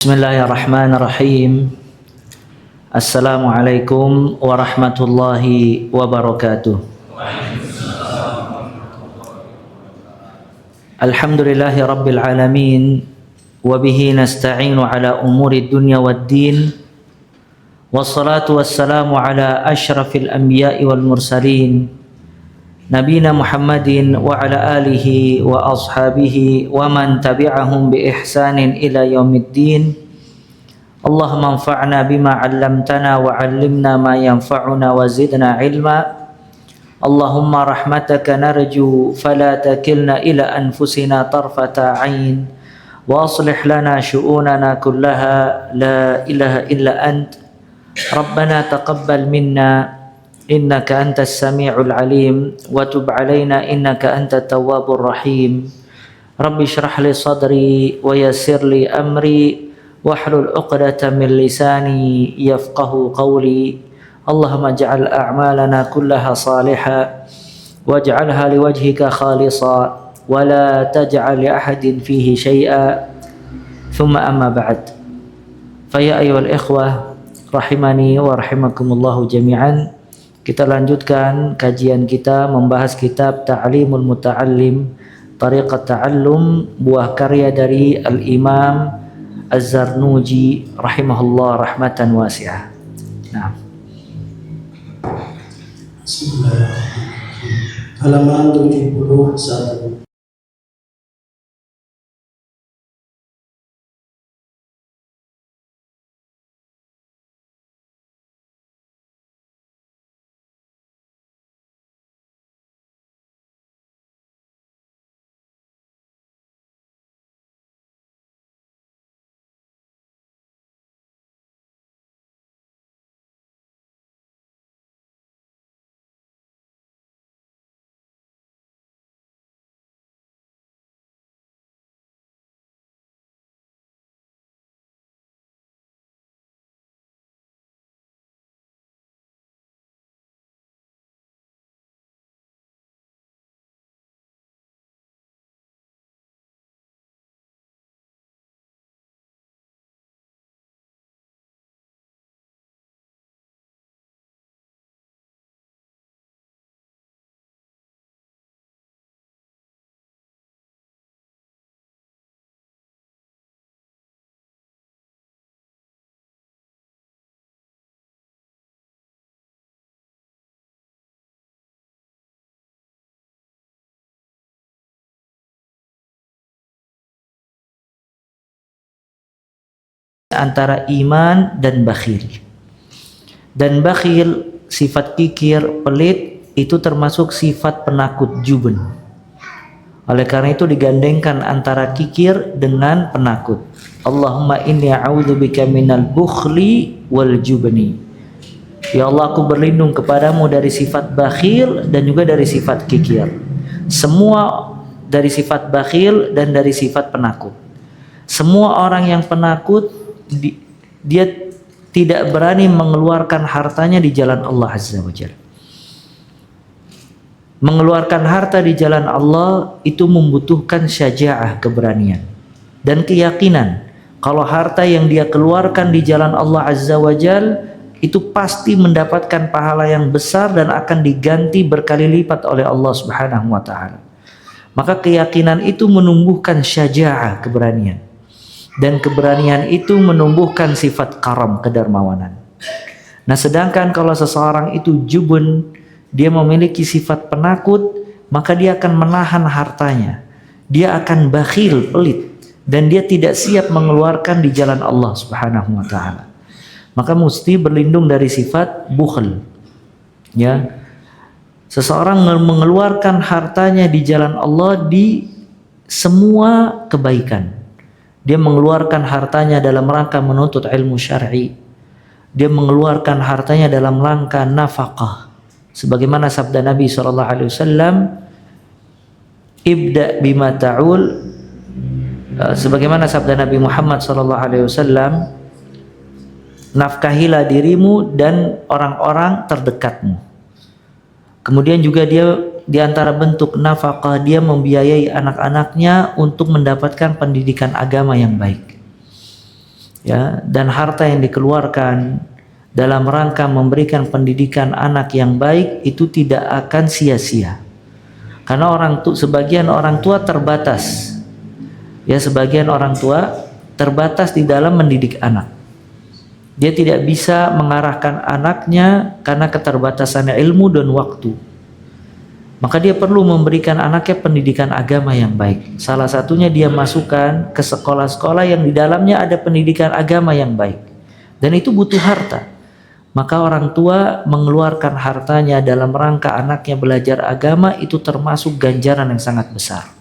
Bismillahirrahmanirrahim. Assalamualaikum warahmatullahi wabarakatuh. Alhamdulillahi rabbil alamin. Wabihi nasta'inu ala umuri dunya waddin. Wassalatu wassalamu ala ashrafil anbiya'i wal mursalin, Nabina Muhammadin wa ala alihi wa ashabihi wa man tabi'ahum bi ihsanin ila yaumiddin. Allahumma anfa'na bima 'allamtana wa 'allimna ma yanfa'una wa zidna ilma. Allahumma rahmataka narju fala takilna ila anfusina tarfata 'ain wa aslih lana syu'unana kullaha la ilaha illa ant. Rabbana taqabbal minna innaka antas sami'ul alim wa tub alaina innaka antat tawwabur rahim. Rabbi shrah li sadri wa yassir li amri wahlul 'uqdatam min lisani yafqahu qawli. Allahumma ij'al a'malana kullaha salihah waj'alha liwajhika khalisa wa la taj'al li ahadin fihi syai'a. Thumma amma ba'd. Fa ya ayyuhal ikhwah rahimani wa rahimakumullahu jami'an. Kita lanjutkan kajian kita membahas kitab Ta'limul Muta'allim, Tariqat Ta'allum, buah karya dari Al-Imam Az-Zarnuji rahimahullah rahmatan wasi'ah. Nah. Bismillahirrahmanirrahim. Halaman 71. Antara iman dan bakhil. Dan bakhil, sifat kikir, pelit, itu termasuk sifat penakut, jubun. Oleh karena itu digandengkan antara kikir dengan penakut. Allahumma inni a'udzubika minal bukhli wal jubni. Ya Allah, aku berlindung kepadamu dari sifat bakhil dan juga dari sifat kikir. Semua dari sifat bakhil dan dari sifat penakut. Semua orang yang penakut, dia tidak berani mengeluarkan hartanya di jalan Allah Azza wa Jalla. Mengeluarkan harta di jalan Allah itu membutuhkan syaja'ah, keberanian dan keyakinan kalau harta yang dia keluarkan di jalan Allah Azza wa Jalla itu pasti mendapatkan pahala yang besar dan akan diganti berkali lipat oleh Allah Subhanahu wa taala. Maka keyakinan itu menumbuhkan syaja'ah, keberanian. Dan keberanian itu menumbuhkan sifat karam, kedermawanan. Nah, sedangkan kalau seseorang itu jubun, dia memiliki sifat penakut, maka dia akan menahan hartanya. Dia akan bakhil, pelit, dan dia tidak siap mengeluarkan di jalan Allah Subhanahu wa taala. Maka mesti berlindung dari sifat bukhl. Ya. Seseorang mengeluarkan hartanya di jalan Allah di semua kebaikan. Dia mengeluarkan hartanya dalam rangka menuntut ilmu syar'i. Dia mengeluarkan hartanya dalam rangka nafkah. Sebagaimana sabda Nabi SAW, ibda bima ta'ul. Sebagaimana sabda Nabi Muhammad SAW, nafkahilah dirimu dan orang-orang terdekatmu. Kemudian juga dia di antara bentuk nafkah, dia membiayai anak-anaknya untuk mendapatkan pendidikan agama yang baik. ya, dan harta yang dikeluarkan dalam rangka memberikan pendidikan anak yang baik itu tidak akan sia-sia. Karena sebagian orang tua terbatas. Ya, sebagian orang tua terbatas di dalam mendidik anak. Dia tidak bisa mengarahkan anaknya karena keterbatasan ilmu dan waktu. Maka dia perlu memberikan anaknya pendidikan agama yang baik. Salah satunya dia masukkan ke sekolah-sekolah yang di dalamnya ada pendidikan agama yang baik. Dan itu butuh harta. Maka orang tua mengeluarkan hartanya dalam rangka anaknya belajar agama itu termasuk ganjaran yang sangat besar.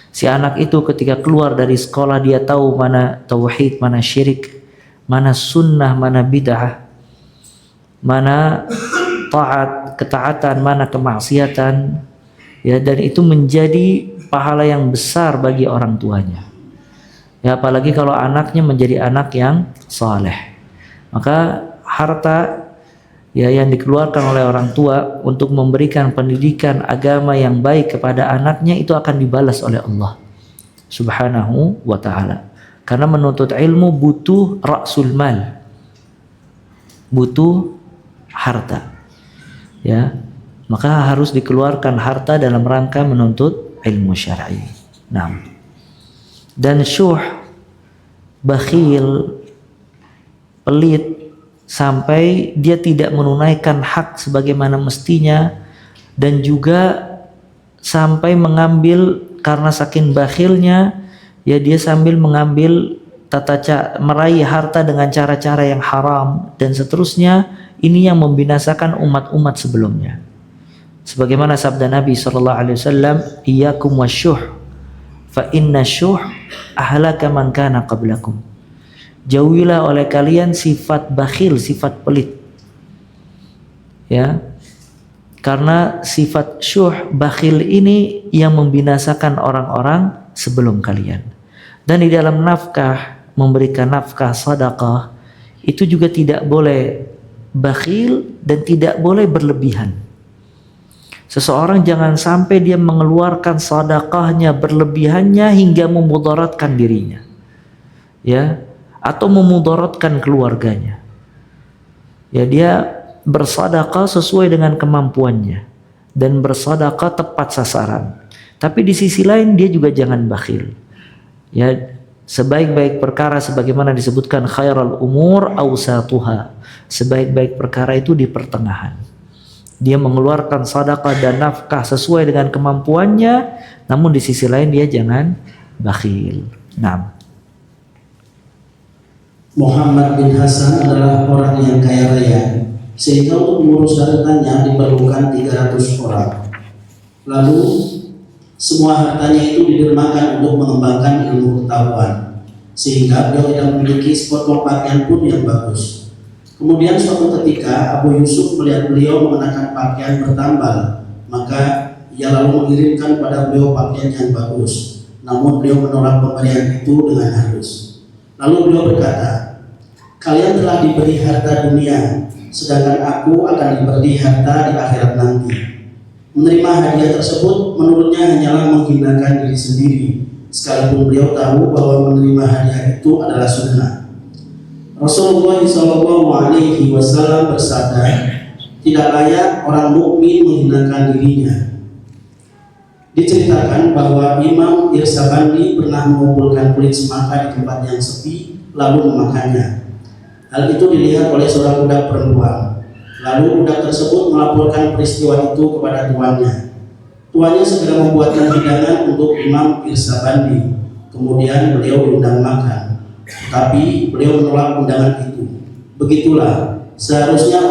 Si anak itu ketika keluar dari sekolah dia tahu mana tauhid, mana syirik, mana sunnah, mana bid'ah, mana taat, ketaatan, mana kemaksiatan, ya, dan itu menjadi pahala yang besar bagi orang tuanya. Ya, apalagi kalau anaknya menjadi anak yang saleh. Maka harta ya yang dikeluarkan oleh orang tua untuk memberikan pendidikan agama yang baik kepada anaknya itu akan dibalas oleh Allah Subhanahu wa ta'ala. Karena menuntut ilmu butuh ra'sul mal, butuh harta, ya, maka harus dikeluarkan harta dalam rangka menuntut ilmu syar'i. Nah, dan syuh, bakhil, pelit, sampai dia tidak menunaikan hak sebagaimana mestinya, dan juga sampai mengambil karena saking bakhilnya, ya dia sambil mengambil meraih harta dengan cara-cara yang haram dan seterusnya. Ini yang membinasakan umat-umat sebelumnya. Sebagaimana sabda Nabi SAW, "Iyyakum wasyuh, fa inna syuh ahlaka man kana qablakum." Jauhilah oleh kalian sifat bakhil, sifat pelit. Ya. Karena sifat syuh, bakhil ini yang membinasakan orang-orang sebelum kalian. Dan di dalam nafkah, memberikan nafkah sedekah, itu juga tidak boleh bakhil dan tidak boleh berlebihan. Seseorang jangan sampai dia mengeluarkan sedekahnya berlebihannya hingga memudaratkan dirinya. Ya, atau memudaratkan keluarganya. Ya, dia bersedekah sesuai dengan kemampuannya dan bersedekah tepat sasaran. Tapi di sisi lain dia juga jangan bakhil. Ya, sebaik-baik perkara sebagaimana disebutkan khairal umur awsatuha. Sebaik-baik perkara itu di pertengahan. Dia mengeluarkan sedekah dan nafkah sesuai dengan kemampuannya, namun di sisi lain dia jangan bakhil. Nah, Muhammad bin Hasan adalah orang yang kaya raya, sehingga untuk mengurus hartanya diperlukan 300 orang. Lalu semua hartanya itu didermakan untuk mengembangkan ilmu pengetahuan, sehingga beliau tidak memiliki sepotong pakaian pun yang bagus. Kemudian suatu ketika Abu Yusuf melihat beliau mengenakan pakaian bertambal, maka ia lalu mengirimkan pada beliau pakaian yang bagus. Namun beliau menolak pemberian itu dengan halus. Lalu beliau berkata, "Kalian telah diberi harta dunia, sedangkan aku akan diberi harta di akhirat nanti." Menerima hadiah tersebut menurutnya hanyalah menghinakan diri sendiri, sekalipun beliau tahu bahwa menerima hadiah itu adalah sunnah. Rasulullah SAW bersabda, "Tidak layak orang mukmin menghinakan dirinya." Diceritakan bahwa Imam Irsabandi pernah mengumpulkan kulit semangka di tempat yang sepi lalu memakannya. Hal itu dilihat oleh seorang budak perempuan. Lalu budak tersebut melaporkan peristiwa itu kepada tuannya. Tuannya segera membuatkan hidangan untuk Imam Irsabandi. Kemudian beliau diundang makan. Tapi beliau menolak undangan itu. Seharusnya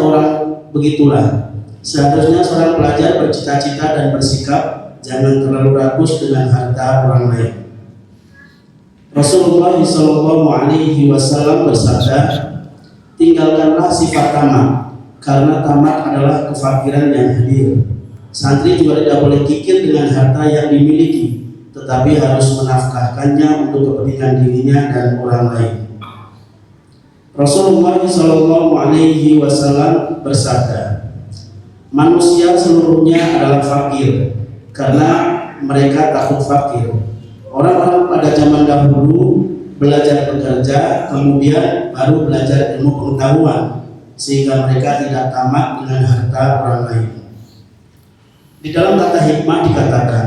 seorang pelajar bercita-cita dan bersikap jangan terlalu rakus dengan harta orang lain. Rasulullah SAW bersabda, "Tinggalkanlah sifat tamak, karena tamak adalah kefakiran yang hadir." Santri juga tidak boleh kikir dengan harta yang dimiliki, tetapi harus menafkahkannya untuk kepentingan dirinya dan orang lain. Rasulullah SAW bersabda, "Manusia seluruhnya adalah fakir, karena mereka takut fakir." Orang-orang pada zaman dahulu belajar bekerja, kemudian baru belajar ilmu pengetahuan, sehingga mereka tidak tamak dengan harta orang lain. Di dalam kata hikmah dikatakan,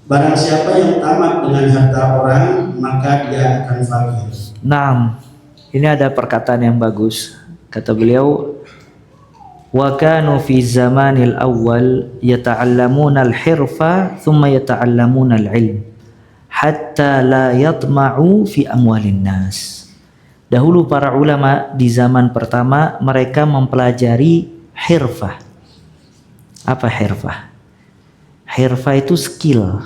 barang siapa yang tamak dengan harta orang, maka dia akan fakir. Naam, ini ada perkataan yang bagus. Kata beliau, wa kanu fi zamanil awwal yata'allamuna al-hirfa thumma yata'allamuna al-ilm hatta la yatma'u fi amwalin nas. Dahulu para ulama di zaman pertama mereka mempelajari hirfah. Apa hirfah? Hirfah itu skill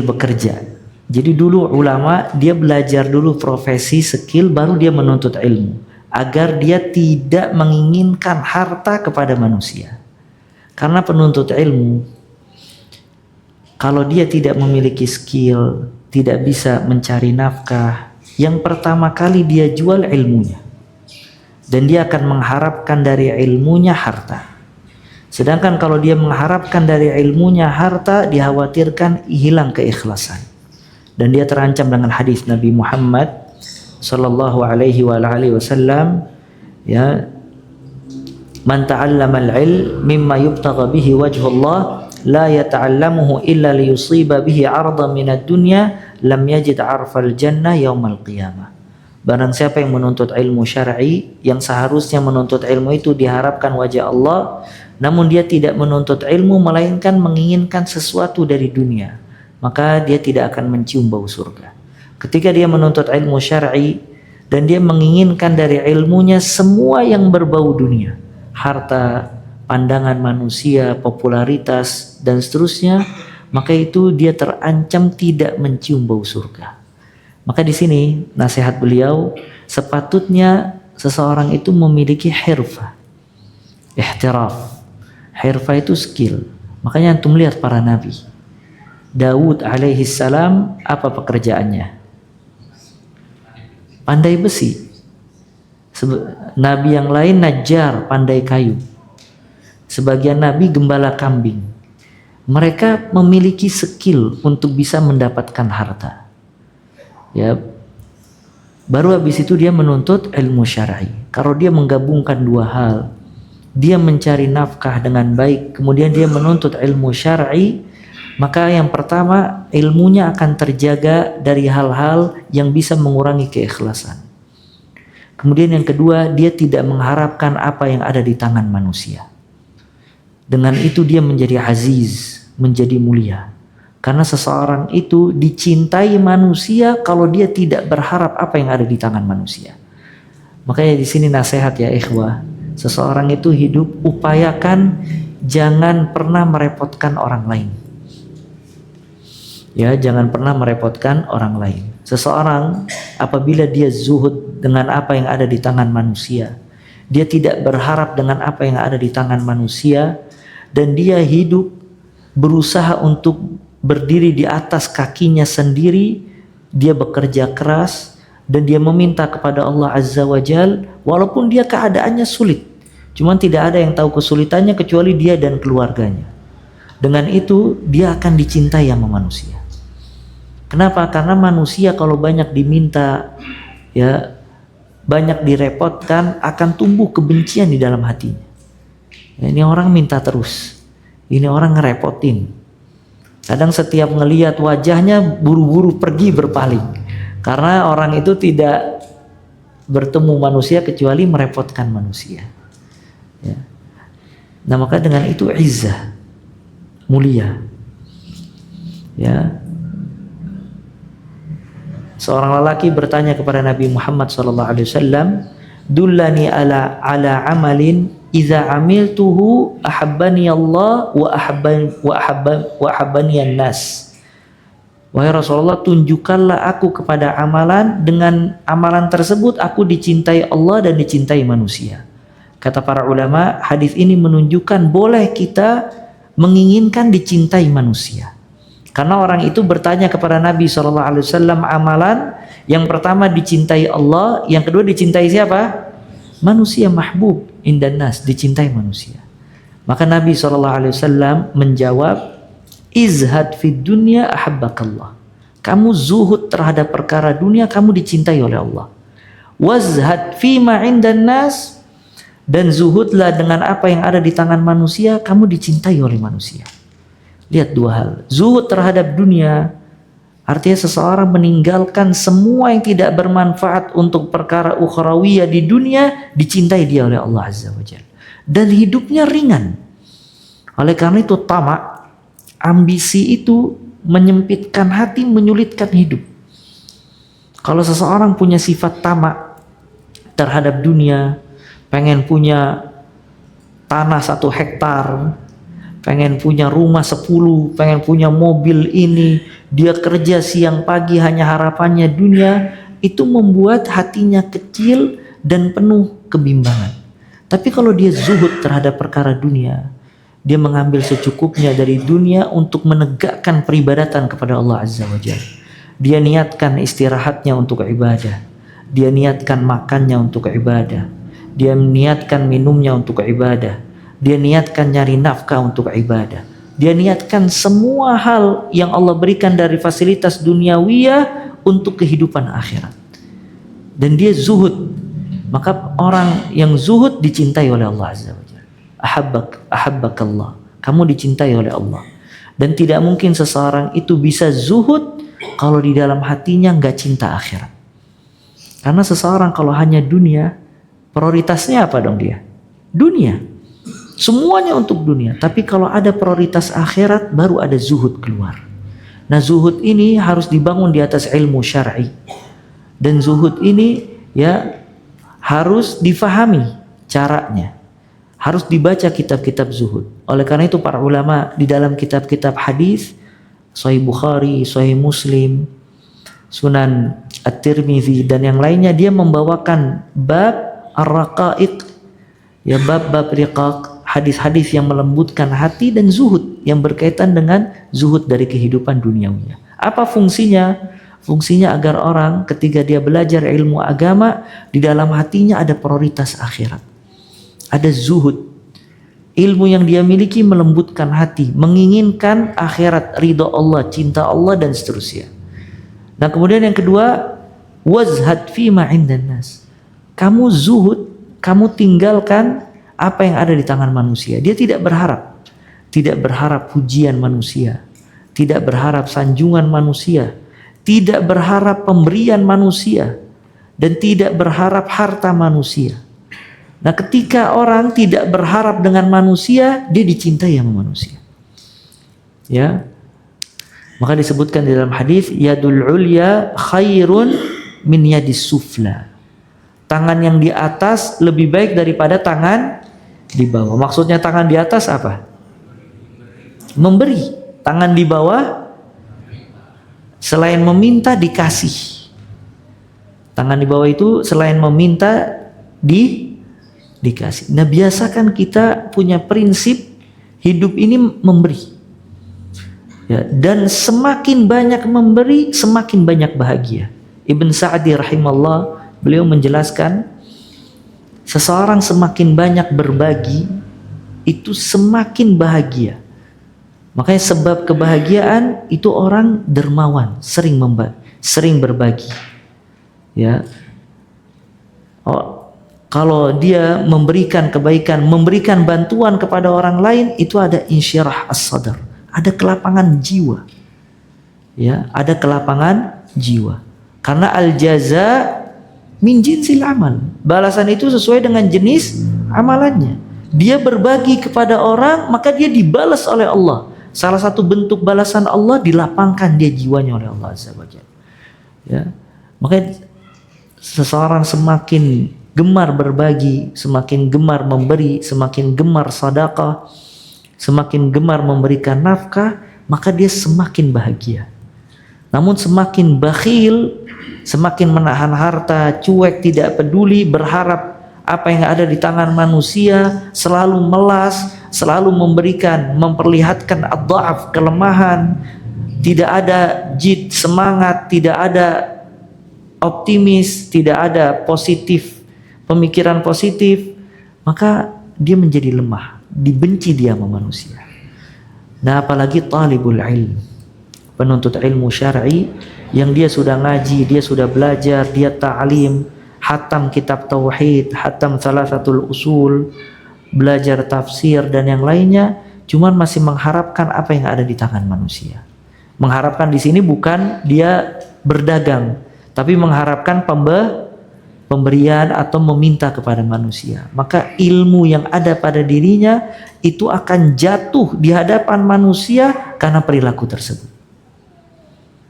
bekerja. Jadi dulu ulama dia belajar dulu profesi, skill, baru dia menuntut ilmu agar dia tidak menginginkan harta kepada manusia. Karena penuntut ilmu kalau dia tidak memiliki skill, tidak bisa mencari nafkah, yang pertama kali dia jual ilmunya. Dan dia akan mengharapkan dari ilmunya harta. Sedangkan kalau dia mengharapkan dari ilmunya harta, dikhawatirkan hilang keikhlasan. Dan dia terancam dengan hadis Nabi Muhammad sallallahu alaihi wasallam, ya, man ta'allama al-ilm mimma yubtagha bihi wajhullah la yata'allamuhu illa liyusiba bihi 'ardan min ad-dunya lam yajid 'arfal jannah yaumal qiyamah. Barang siapa yang menuntut ilmu syar'i, yang seharusnya menuntut ilmu itu diharapkan wajah Allah, namun dia tidak menuntut ilmu melainkan menginginkan sesuatu dari dunia, maka dia tidak akan mencium bau surga. Ketika dia menuntut ilmu syar'i dan dia menginginkan dari ilmunya semua yang berbau dunia, harta, pandangan manusia, popularitas dan seterusnya, maka itu dia terancam tidak mencium bau surga. Maka di sini nasihat beliau, sepatutnya seseorang itu memiliki hirfah, ihtiraf. Hirfah itu skill. Makanya antum lihat para nabi. Daud alaihi salam, apa pekerjaannya? Pandai besi. Nabi yang lain najjar, pandai kayu. Sebagian nabi gembala kambing. Mereka memiliki skill untuk bisa mendapatkan harta. Ya, baru habis itu dia menuntut ilmu syar'i. Kalau dia menggabungkan dua hal, dia mencari nafkah dengan baik, kemudian dia menuntut ilmu syar'i, maka yang pertama ilmunya akan terjaga dari hal-hal yang bisa mengurangi keikhlasan. Kemudian yang kedua, dia tidak mengharapkan apa yang ada di tangan manusia. Dengan itu dia menjadi aziz, menjadi mulia. Karena seseorang itu dicintai manusia kalau dia tidak berharap apa yang ada di tangan manusia. Makanya di sini nasihat ya ikhwah, seseorang itu hidup upayakan jangan pernah merepotkan orang lain. Ya, jangan pernah merepotkan orang lain. Seseorang apabila dia zuhud dengan apa yang ada di tangan manusia, dia tidak berharap dengan apa yang ada di tangan manusia, dan dia hidup berusaha untuk berdiri di atas kakinya sendiri, dia bekerja keras dan dia meminta kepada Allah Azza wa Jal walaupun dia keadaannya sulit. Cuman tidak ada yang tahu kesulitannya kecuali dia dan keluarganya. Dengan itu dia akan dicintai sama manusia. Kenapa? Karena manusia kalau banyak diminta, ya, banyak direpotkan, akan tumbuh kebencian di dalam hatinya. Ya, ini orang minta terus, ini orang ngerepotin. Kadang setiap ngelihat wajahnya buru-buru pergi berpaling. Karena orang itu tidak bertemu manusia kecuali merepotkan manusia. Ya. Nah maka dengan itu izzah, mulia. Ya. Seorang lelaki bertanya kepada Nabi Muhammad SAW, dullani ala amalin idza amiltuhu ahabbani Allah wa ahabbani an-nas. Wahai Rasulullah, tunjukkanlah aku kepada amalan, dengan amalan tersebut aku dicintai Allah dan dicintai manusia. Kata para ulama, hadis ini menunjukkan boleh kita menginginkan dicintai manusia. Karena orang itu bertanya kepada Nabi SAW amalan, yang pertama dicintai Allah, yang kedua dicintai siapa? Manusia, mahbub indan nas, dicintai manusia. Maka Nabi SAW menjawab, izhad fid dunya ahabbakallah. Kamu zuhud terhadap perkara dunia, kamu dicintai oleh Allah. Wazhad fima indan nas, dan zuhudlah dengan apa yang ada di tangan manusia, kamu dicintai oleh manusia. Lihat dua hal. Zuhud terhadap dunia artinya seseorang meninggalkan semua yang tidak bermanfaat untuk perkara ukhrawiyah di dunia, dicintai dia oleh Allah Azza wa Jalla. Dan hidupnya ringan. Oleh karena itu tamak, ambisi itu menyempitkan hati, menyulitkan hidup. Kalau seseorang punya sifat tamak terhadap dunia, pengen punya tanah 1 hektar, pengen punya rumah 10, pengen punya mobil ini, dia kerja siang pagi hanya harapannya dunia, itu membuat hatinya kecil dan penuh kebimbangan. Tapi kalau dia zuhud terhadap perkara dunia, dia mengambil secukupnya dari dunia untuk menegakkan peribadatan kepada Allah Azza wa Jalla. Dia niatkan istirahatnya untuk ibadah. Dia niatkan makannya untuk ibadah. Dia niatkan minumnya untuk ibadah. Dia niatkan nyari nafkah untuk ibadah. Dia niatkan semua hal yang Allah berikan dari fasilitas duniawiyah untuk kehidupan akhirat. Dan dia zuhud. Maka orang yang zuhud dicintai oleh Allah Azza wa Jalla. Ahabbakallah. Kamu dicintai oleh Allah. Dan tidak mungkin seseorang itu bisa zuhud kalau di dalam hatinya nggak cinta akhirat. Karena seseorang kalau hanya dunia, prioritasnya apa dong dia? Dunia. Semuanya untuk dunia. Tapi kalau ada prioritas akhirat, baru ada zuhud keluar. Nah, zuhud ini harus dibangun di atas ilmu syar'i. Dan zuhud ini ya harus difahami caranya. Harus dibaca kitab-kitab zuhud. Oleh karena itu para ulama di dalam kitab-kitab hadis, Sahih Bukhari, Sahih Muslim, Sunan At-Tirmidzi dan yang lainnya, dia membawakan bab ar-raqaiq, ya bab-bab riqaq, hadis-hadis yang melembutkan hati dan zuhud yang berkaitan dengan zuhud dari kehidupan duniawinya. Apa fungsinya? Fungsinya agar orang ketika dia belajar ilmu agama, di dalam hatinya ada prioritas akhirat. Ada zuhud. Ilmu yang dia miliki melembutkan hati, menginginkan akhirat, ridha Allah, cinta Allah dan seterusnya. Nah, kemudian yang kedua, wazhad fima indan nas. Kamu zuhud, kamu tinggalkan apa yang ada di tangan manusia. Dia tidak berharap pujian manusia, tidak berharap sanjungan manusia, tidak berharap pemberian manusia, dan tidak berharap harta manusia. Nah, ketika orang tidak berharap dengan manusia, dia dicintai sama manusia. Ya. Maka disebutkan di dalam hadis, yadul ulya khairun min yadis sufla. Tangan yang di atas lebih baik daripada tangan di bawah. Maksudnya tangan di atas apa? Memberi. Tangan di bawah selain meminta dikasih. Tangan di bawah itu selain meminta dikasih. Nah, biasakan kita punya prinsip hidup ini memberi. Ya, dan semakin banyak memberi, semakin banyak bahagia. Ibn Sa'di rahimahullah, beliau menjelaskan, seseorang semakin banyak berbagi, itu semakin bahagia. Makanya sebab kebahagiaan itu orang dermawan, sering berbagi. Ya. Kalau dia memberikan kebaikan, memberikan bantuan kepada orang lain, itu ada insyirah as-sadar. Ada kelapangan jiwa. Ya, ada kelapangan jiwa. Karena al-jaza min jinsil amal. Balasan itu sesuai dengan jenis amalannya. Dia berbagi kepada orang, maka dia dibalas oleh Allah. Salah satu bentuk balasan Allah, dilapangkan dia jiwanya oleh Allah Azza wa Jalla. Ya. Makanya seseorang semakin gemar berbagi, semakin gemar memberi, semakin gemar sedekah, semakin gemar memberikan nafkah, maka dia semakin bahagia. Namun semakin bakhil, semakin menahan harta, cuek, tidak peduli, berharap apa yang ada di tangan manusia, selalu melas, selalu memberikan, memperlihatkan ad-dha'af, kelemahan, tidak ada jid, semangat, tidak ada optimis, tidak ada positif, pemikiran positif, maka dia menjadi lemah, dibenci dia sama manusia. Nah, apalagi talibul ilm. penuntut ilmu syar'i yang dia sudah ngaji, dia sudah belajar, dia ta'lim, hatam kitab tauhid, hatam salasatul usul, belajar tafsir dan yang lainnya, cuman masih mengharapkan apa yang ada di tangan manusia. Mengharapkan di sini bukan dia berdagang, tapi mengharapkan pemberian atau meminta kepada manusia. Maka ilmu yang ada pada dirinya itu akan jatuh di hadapan manusia karena perilaku tersebut.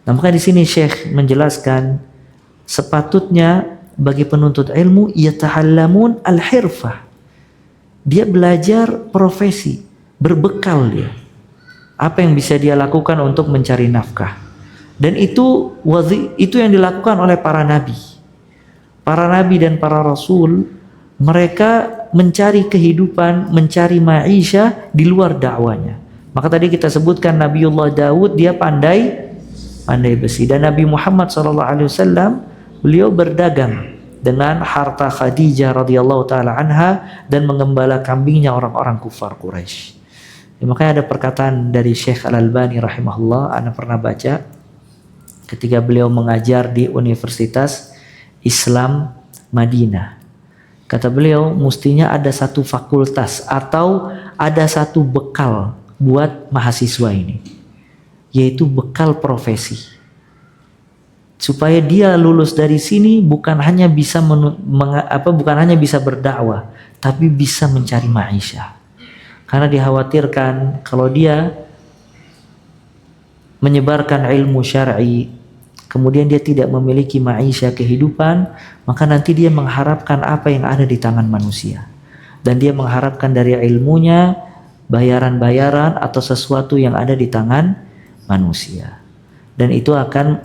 Nah, maka di sini Syekh menjelaskan sepatutnya bagi penuntut ilmu yatahallamun al-hirfah. Dia belajar profesi, berbekal dia. Apa yang bisa dia lakukan untuk mencari nafkah. Dan itu yang dilakukan oleh para nabi. Para nabi dan para rasul, mereka mencari kehidupan, mencari maisha di luar dakwanya. Maka tadi kita sebutkan Nabiullah Daud, dia pandai besi, dan Nabi Muhammad SAW beliau berdagang dengan harta Khadijah radhiyallahu taala anha dan mengembala kambingnya orang-orang kufar Quraisy. Ya, makanya ada perkataan dari Syekh Al-Albani rahimahullah, ana pernah baca ketika beliau mengajar di Universitas Islam Madinah. Kata beliau, mestinya ada satu fakultas atau ada satu bekal buat mahasiswa ini, yaitu bekal profesi, supaya dia lulus dari sini bukan hanya bisa berdakwah, tapi bisa mencari maisha. Karena dikhawatirkan kalau dia menyebarkan ilmu syar'i, kemudian dia tidak memiliki maisha kehidupan, maka nanti dia mengharapkan apa yang ada di tangan manusia, dan dia mengharapkan dari ilmunya bayaran-bayaran atau sesuatu yang ada di tangan manusia, dan itu akan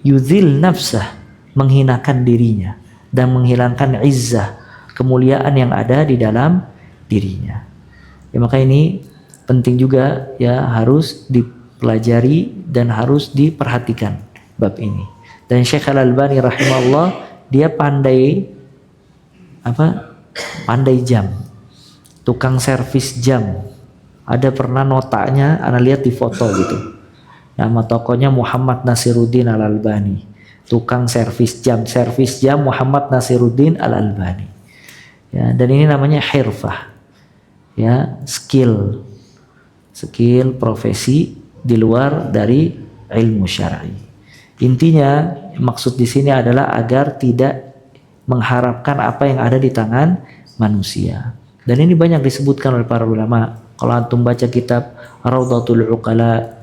yuzil nafsah, menghinakan dirinya dan menghilangkan izzah, kemuliaan yang ada di dalam dirinya. Ya, maka ini penting juga ya, harus dipelajari dan harus diperhatikan bab ini. Dan Syekh Al-Albani rahimahullah, dia pandai jam, tukang servis jam. Ada pernah notanya, ana lihat di foto gitu. Nama tokonya Muhammad Nasiruddin Al-Albani, tukang servis jam Muhammad Nasiruddin Al-Albani. Ya, dan ini namanya hirfah, ya, skill profesi di luar dari ilmu syar'i. Intinya maksud di sini adalah agar tidak mengharapkan apa yang ada di tangan manusia. Dan ini banyak disebutkan oleh para ulama. Kalau antum baca kitab Raudhatul Uqala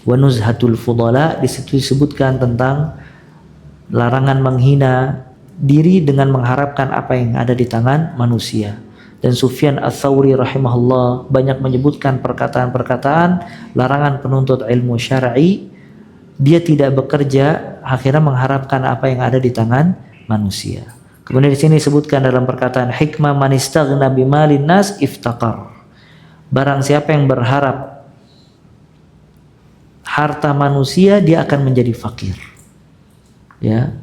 wa Nuzhatul Fudala, di situ disebutkan tentang larangan menghina diri dengan mengharapkan apa yang ada di tangan manusia. Dan Sufyan Ats-Tsauri rahimahullah banyak menyebutkan perkataan-perkataan larangan penuntut ilmu syar'i, dia tidak bekerja akhirnya mengharapkan apa yang ada di tangan manusia. Kemudian di sini disebutkan dalam perkataan hikmah, man istaghna bimalin nas iftaqar. Barang siapa yang berharap harta manusia, dia akan menjadi fakir. Ya,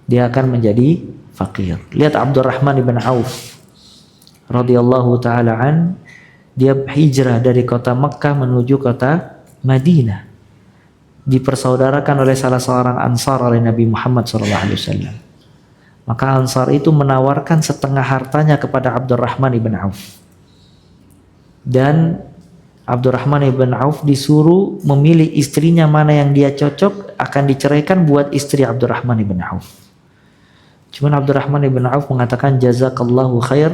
dia akan menjadi fakir. Lihat Abdurrahman ibn Auf radhiyallahu taala an, dia hijrah dari kota Mekkah menuju kota Madinah, dipersaudarakan oleh salah seorang Ansar oleh Nabi Muhammad SAW. Maka Ansar itu menawarkan setengah hartanya kepada Abdurrahman ibn Auf, dan Abdurrahman ibn Auf disuruh memilih istrinya mana yang dia cocok akan diceraikan buat istri Abdurrahman ibn Auf. Cuman Abdurrahman ibn Auf mengatakan, jazakallahu khair,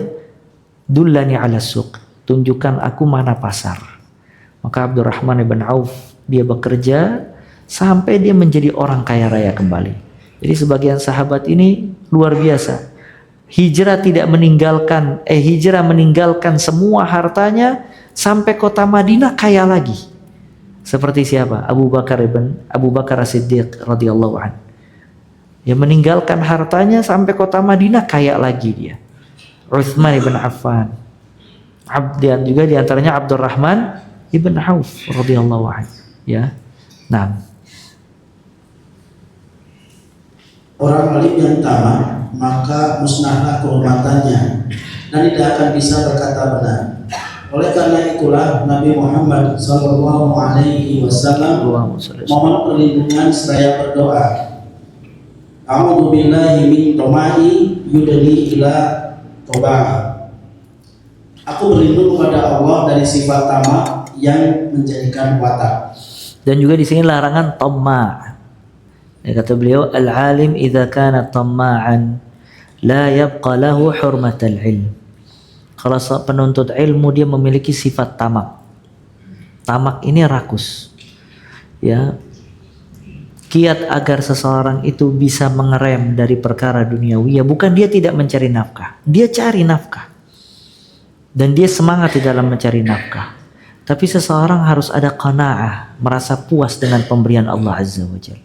dullani ala suq, tunjukkan aku mana pasar. Maka Abdurrahman ibn Auf dia bekerja sampai dia menjadi orang kaya raya kembali. Jadi sebagian sahabat ini luar biasa. Hijrah meninggalkan semua hartanya sampai kota Madinah kaya lagi. Seperti siapa? Abu Bakar As-Siddiq radhiyallahu anhu. Dia meninggalkan hartanya sampai kota Madinah kaya lagi dia. Utsman ibn Affan. Dan juga diantaranya Abdurrahman ibn Auf radhiyallahu anhu. Ya. Nah, orang alim yang tamak, maka musnahlah kehormatannya dan tidak akan bisa berkata benar. Oleh karena itulah Nabi Muhammad Sallallahu Alaihi Wasallam mohon perlindungan seraya berdoa, A'udzu billahi min toma'i yudni ila tobah. Aku berlindung kepada Allah dari sifat tamak yang menjadikan watak. Dan juga di sini larangan tamma'. Ya, kata beliau, al-alim idza kana tamma'an la yabqa lahu hurmatal ilm. Kalau penuntut ilmu dia memiliki sifat tamak. Tamak ini rakus. Ya. Kiat agar seseorang itu bisa mengerem dari perkara duniawi, ya bukan dia tidak mencari nafkah. Dia cari nafkah. Dan dia semangat di dalam mencari nafkah. Tapi seseorang harus ada qanaah, merasa puas dengan pemberian Allah Azza wa Jalla.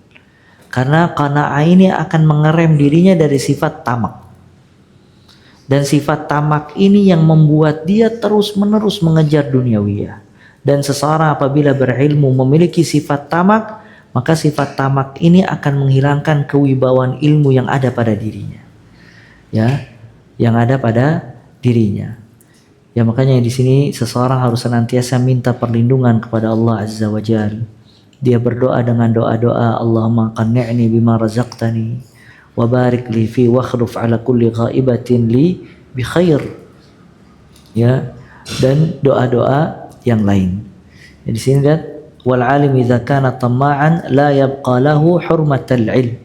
Karena qanaah ini akan mengerem dirinya dari sifat tamak. Dan sifat tamak ini yang membuat dia terus-menerus mengejar duniawiyah. Dan seseorang apabila berilmu memiliki sifat tamak, maka sifat tamak ini akan menghilangkan kewibawaan ilmu yang ada pada dirinya. Ya, yang ada pada dirinya. Ya makanya di sini seseorang harus senantiasa minta perlindungan kepada Allah Azza wa Jalla. Dia berdoa dengan doa-doa, Allahumma qanni'ni bima razaqtani wa barik li fi wakhluf ala kulli ghaibatin li bi khair. Ya, dan doa-doa yang lain. Ya, di sini lihat, wal alim idza kana tamma'an la yabqa lahu hurmatal ilm.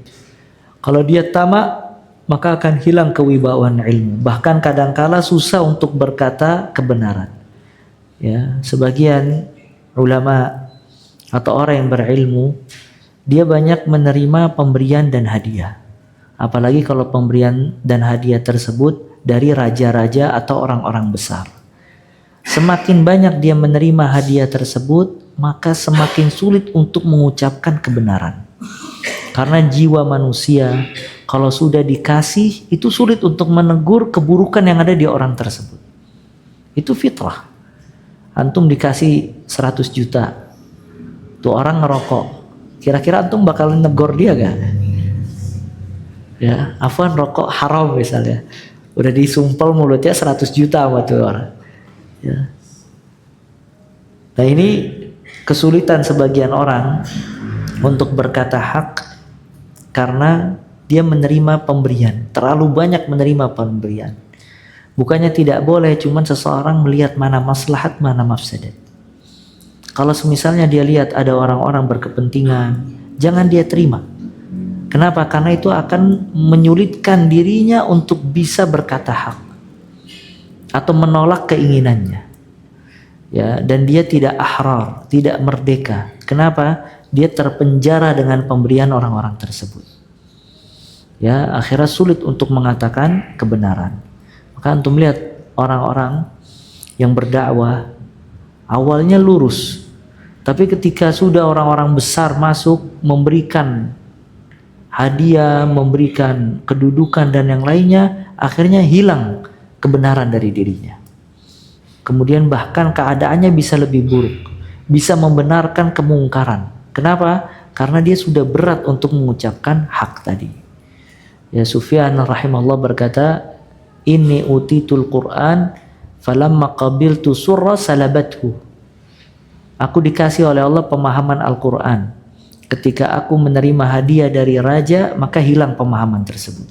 Kalau dia tamak, maka akan hilang kewibawaan ilmu. Bahkan kadangkala susah untuk berkata kebenaran. Ya, sebagian ulama atau orang yang berilmu, dia banyak menerima pemberian dan hadiah. Apalagi kalau pemberian dan hadiah tersebut dari raja-raja atau orang-orang besar. Semakin banyak dia menerima hadiah tersebut, maka semakin sulit untuk mengucapkan kebenaran. Karena jiwa manusia kalau sudah dikasih itu sulit untuk menegur keburukan yang ada di orang tersebut. Itu fitrah. Antum dikasih 100 juta, tuh orang ngerokok, kira-kira antum bakal negor dia gak? Ya, afwan rokok haram misalnya, udah disumpel mulutnya 100 juta sama tuh orang. Ya. Nah ini kesulitan sebagian orang untuk berkata hak karena dia menerima pemberian, terlalu banyak menerima pemberian. Bukannya tidak boleh, cuman seseorang melihat mana maslahat, mana mafsadat. Kalau misalnya dia lihat ada orang-orang berkepentingan, jangan dia terima. Kenapa? Karena itu akan menyulitkan dirinya untuk bisa berkata hak atau menolak keinginannya. Ya, dan dia tidak ahrar, tidak merdeka. Kenapa? Dia terpenjara dengan pemberian orang-orang tersebut. Ya, akhirnya sulit untuk mengatakan kebenaran. Maka antum lihat orang-orang yang berdakwah awalnya lurus, tapi ketika sudah orang-orang besar masuk memberikan hadiah, memberikan kedudukan dan yang lainnya, akhirnya hilang kebenaran dari dirinya. Kemudian bahkan keadaannya bisa lebih buruk, bisa membenarkan kemungkaran. Kenapa? Karena dia sudah berat untuk mengucapkan hak tadi. Ya, Sufyan rahimahullah berkata, inni utitul Quran falamma qabiltu surra salabathu. Aku dikasih oleh Allah pemahaman Al-Quran. Ketika aku menerima hadiah dari raja, maka hilang pemahaman tersebut.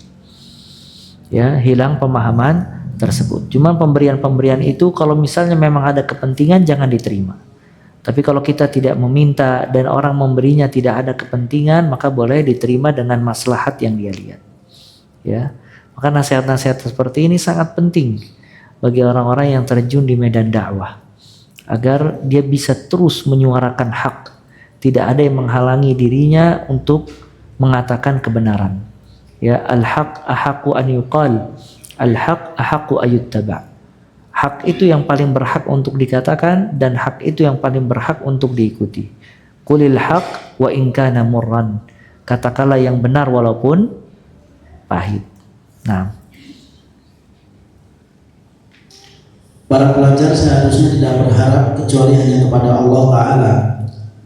Ya, hilang pemahaman tersebut. Cuma pemberian-pemberian itu kalau misalnya memang ada kepentingan jangan diterima. Tapi kalau kita tidak meminta dan orang memberinya tidak ada kepentingan, maka boleh diterima dengan maslahat yang dia lihat. Ya, maka nasihat-nasihat seperti ini sangat penting bagi orang-orang yang terjun di medan dakwah agar dia bisa terus menyuarakan hak, tidak ada yang menghalangi dirinya untuk mengatakan kebenaran. Ya, al-haq ahaqu an yuqal, al-haq ahaqu ayuttaba. Hak itu yang paling berhak untuk dikatakan dan hak itu yang paling berhak untuk diikuti. Qulil haq wa in kana murran. Katakanlah yang benar walaupun pahit. Nah, para pelajar seharusnya tidak berharap kecuali hanya kepada Allah Ta'ala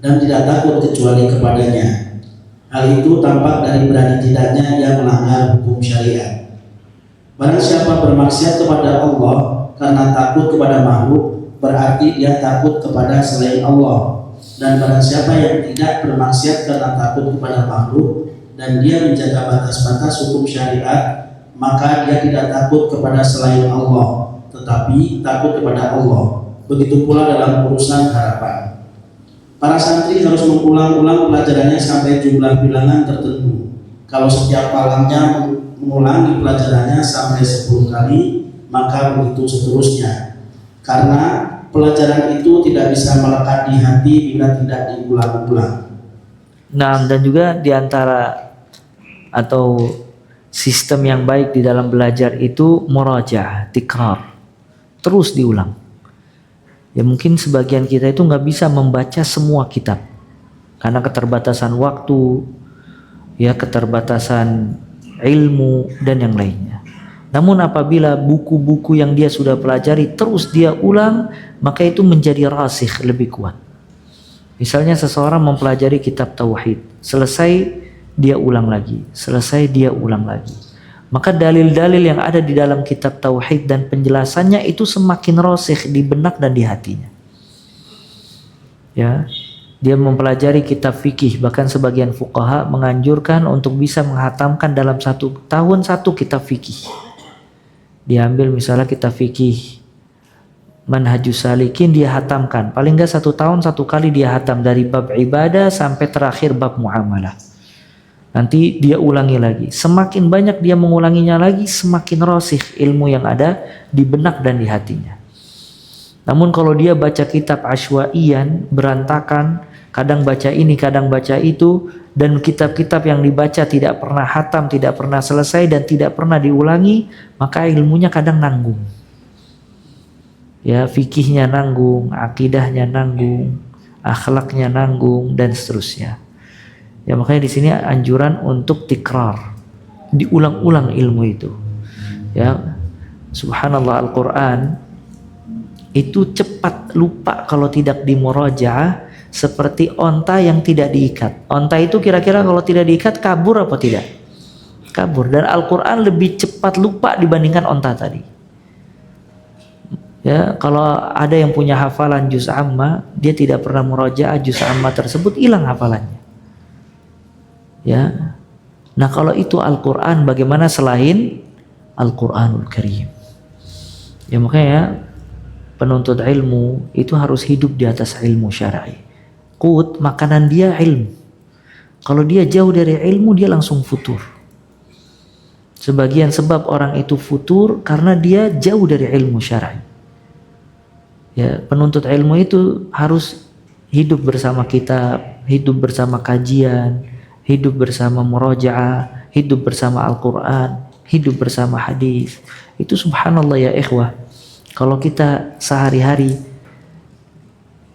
dan tidak takut kecuali kepadanya. Hal itu tampak dari berani tidaknya ia melanggar hukum syariat. Barang siapa bermaksiat kepada Allah karena takut kepada makhluk, berarti dia takut kepada selain Allah. Dan barang siapa yang tidak bermaksiat karena takut kepada makhluk dan dia menjaga batas-batas hukum syariat, maka dia tidak takut kepada selain Allah, tetapi takut kepada Allah. Begitu pula dalam urusan harapan. Para santri harus mengulang-ulang pelajarannya sampai jumlah bilangan tertentu. Kalau setiap malamnya mengulangi pelajarannya sampai 10 kali, maka begitu seterusnya. Karena pelajaran itu tidak bisa melekat di hati bila tidak diulang-ulang. Nah, dan juga diantara atau sistem yang baik di dalam belajar itu murajaah, tikrar, terus diulang. Ya mungkin sebagian kita itu nggak bisa membaca semua kitab karena keterbatasan waktu, ya keterbatasan ilmu dan yang lainnya. Namun apabila buku-buku yang dia sudah pelajari terus dia ulang, maka itu menjadi rasikh, lebih kuat. Misalnya seseorang mempelajari kitab tauhid, selesai dia ulang lagi, selesai dia ulang lagi. Maka dalil-dalil yang ada di dalam kitab tauhid dan penjelasannya itu semakin rasikh di benak dan di hatinya. Ya, dia mempelajari kitab fikih, bahkan sebagian fuqaha menganjurkan untuk bisa menghatamkan dalam 1 tahun 1 kitab fikih. Diambil misalnya kitab fikih Manhajus Salikin, dia hatamkan paling enggak 1 tahun 1 kali dia hatam dari bab ibadah sampai terakhir bab muamalah. Nanti dia ulangi lagi. Semakin banyak dia mengulanginya lagi, semakin rasikh ilmu yang ada di benak dan di hatinya. Namun kalau dia baca kitab asywa'iyan, berantakan, kadang baca ini, kadang baca itu, dan kitab-kitab yang dibaca tidak pernah hatam, tidak pernah selesai dan tidak pernah diulangi, maka ilmunya kadang nanggung. Ya, fikihnya nanggung, akidahnya nanggung, akhlaknya nanggung dan seterusnya. Ya, makanya di sini anjuran untuk tikrar, diulang-ulang ilmu itu. Ya, subhanallah, Al-Qur'an itu cepat lupa kalau tidak dimurajaah, seperti onta yang tidak diikat. Onta itu kira-kira kalau tidak diikat kabur apa tidak? Kabur. Dan Al-Quran lebih cepat lupa dibandingkan onta tadi. Ya, kalau ada yang punya hafalan juz amma, dia tidak pernah murajaah juz amma tersebut, hilang hafalannya. Ya. Nah, kalau itu Al-Quran, bagaimana selain Al-Quranul Karim? Ya, makanya penuntut ilmu itu harus hidup di atas ilmu syar'i. Qut, makanan dia ilmu. Kalau dia jauh dari ilmu, dia langsung futur. Sebagian sebab orang itu futur karena dia jauh dari ilmu syar'i. Ya, penuntut ilmu itu harus hidup bersama kitab, hidup bersama kajian, hidup bersama murajaah, hidup bersama Al-Quran, hidup bersama hadis. Itu subhanallah ya ikhwah. Kalau kita sehari-hari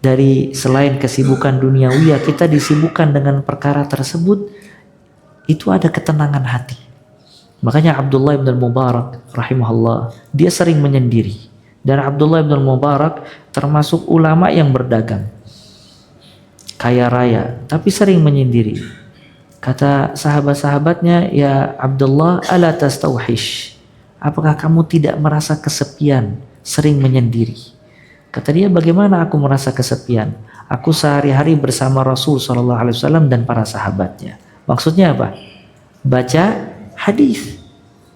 dari selain kesibukan duniawiyah, kita disibukkan dengan perkara tersebut, itu ada ketenangan hati. Makanya Abdullah bin Mubarak rahimahullah, dia sering menyendiri. Dan Abdullah bin Mubarak termasuk ulama yang berdagang, kaya raya, tapi sering menyendiri. Kata sahabat-sahabatnya, ya Abdullah, ala tastauhish, apakah kamu tidak merasa kesepian, sering menyendiri? Kata dia, bagaimana aku merasa kesepian? Aku sehari-hari bersama Rasul SAW dan para sahabatnya. Maksudnya apa? Baca hadis.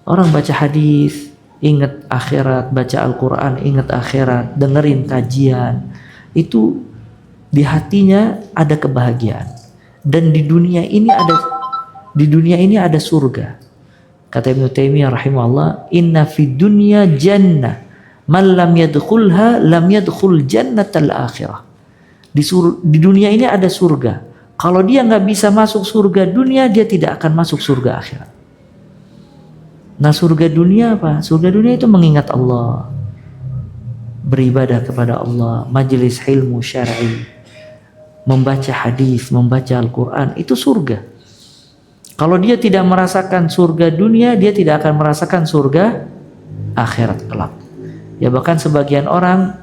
Orang baca hadis, ingat akhirat, baca Al-Quran, ingat akhirat, dengerin kajian. Itu di hatinya ada kebahagiaan. Dan di dunia ini ada surga. Kata Ibnu Taimiyah rahimahullah, inna fid dunya jannah. Man lam yadkhulha lam yadkhul jannatal akhirah. Di dunia ini ada surga. Kalau dia nggak bisa masuk surga dunia, dia tidak akan masuk surga akhirat. Nah, surga dunia apa? Surga dunia itu mengingat Allah, beribadah kepada Allah, majelis ilmu syar'i, membaca hadis, membaca Al-Quran, itu surga. Kalau dia tidak merasakan surga dunia, dia tidak akan merasakan surga akhirat kelak. Ya, bahkan sebagian orang,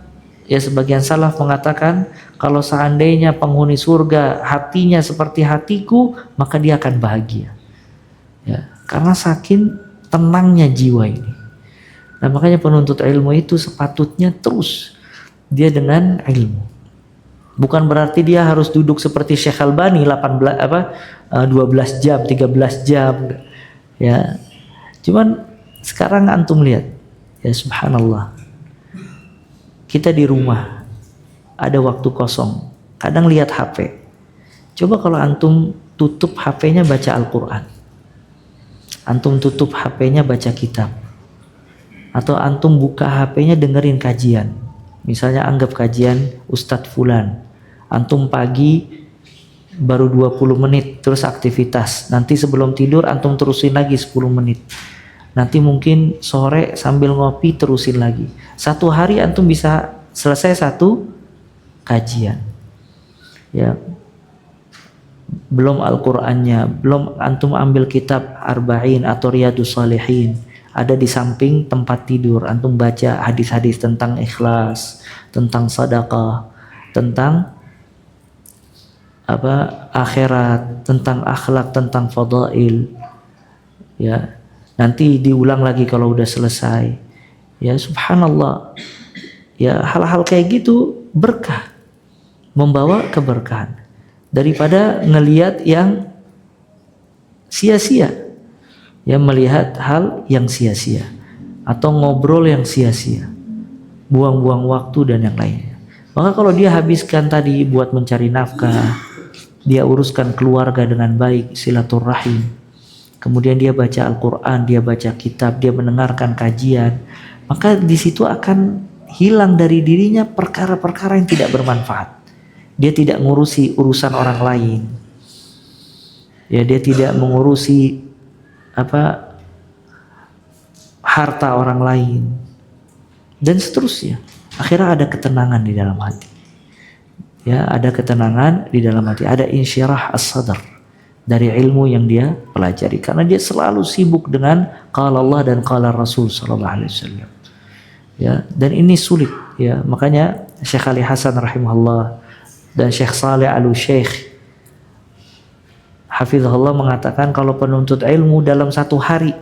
ya sebagian salaf mengatakan, kalau seandainya penghuni surga hatinya seperti hatiku, maka dia akan bahagia. Ya, karena saking tenangnya jiwa ini. Nah, makanya penuntut ilmu itu sepatutnya terus dia dengan ilmu. Bukan berarti dia harus duduk seperti Syekh Albani 12 jam, 13 jam. Ya. Cuman sekarang antum lihat, ya subhanallah. Kita di rumah ada waktu kosong, kadang lihat HP. Coba kalau antum tutup HP-nya baca Al-Qur'an. Antum tutup HP-nya baca kitab. Atau antum buka HP-nya dengerin kajian. Misalnya anggap kajian Ustadz Fulan. Antum pagi baru 20 menit terus aktivitas. Nanti sebelum tidur antum terusin lagi 10 menit. Nanti mungkin sore sambil ngopi terusin lagi. Satu hari antum bisa selesai satu kajian. Ya. Belum Al-Qur'annya, belum antum ambil kitab Arba'in atau Riyadus Shalihin. Ada di samping tempat tidur, antum baca hadis-hadis tentang ikhlas, tentang sedekah, tentang akhirat, tentang akhlak, tentang fadail. Ya, nanti diulang lagi kalau udah selesai. Ya, subhanallah. Ya, hal-hal kayak gitu berkah, membawa keberkahan daripada ngelihat yang sia-sia. Ya, melihat hal yang sia-sia atau ngobrol yang sia-sia, buang-buang waktu dan yang lainnya. Maka kalau dia habiskan tadi buat mencari nafkah, dia uruskan keluarga dengan baik, silaturahim, kemudian dia baca Al-Quran, dia baca kitab, dia mendengarkan kajian, maka di situ akan hilang dari dirinya perkara-perkara yang tidak bermanfaat. Dia tidak mengurusi urusan orang lain. Ya, dia tidak mengurusi harta orang lain dan seterusnya. Akhirnya ada ketenangan di dalam hati. Ya, ada ketenangan di dalam hati, ada insyirah as-sadr dari ilmu yang dia pelajari, karena dia selalu sibuk dengan qala Allah dan qala Rasul sallallahu alaihi wasallam. Ya, dan ini sulit, ya. Makanya Syekh Ali Hasan rahimahullah dan Syekh Saleh Al-Syekh hafizahullah mengatakan kalau penuntut ilmu dalam satu hari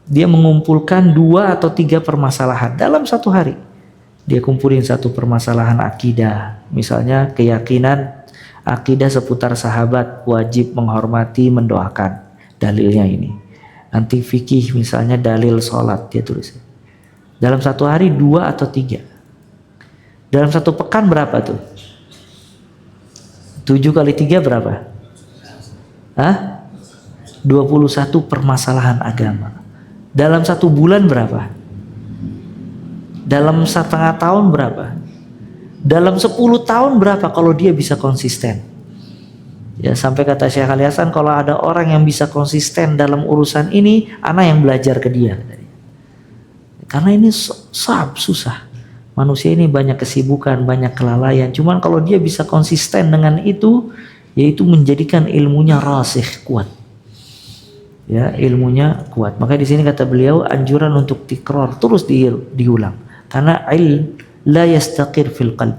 dia mengumpulkan 2 atau 3 permasalahan dalam satu hari. Dia kumpulin satu permasalahan akidah, misalnya keyakinan akidah seputar sahabat, wajib menghormati, mendoakan, dalilnya ini. Nanti fikih misalnya dalil sholat, dia tulis. Dalam satu hari 2 atau 3. Dalam satu pekan berapa tuh? 7 kali 3 berapa? 21 permasalahan agama. Dalam 1 bulan berapa? Dalam 1,5 tahun berapa? Dalam 10 tahun berapa kalau dia bisa konsisten? Ya, sampai kata Syekh Ali Hasan, kalau ada orang yang bisa konsisten dalam urusan ini, ana yang belajar ke dia. Karena ini susah. Manusia ini banyak kesibukan, banyak kelalaian. Cuman kalau dia bisa konsisten dengan itu, yaitu menjadikan ilmunya rasikh, kuat. Ya, ilmunya kuat. Maka di sini kata beliau anjuran untuk tikror, terus diulang. Karena la yastaqir fil qalb.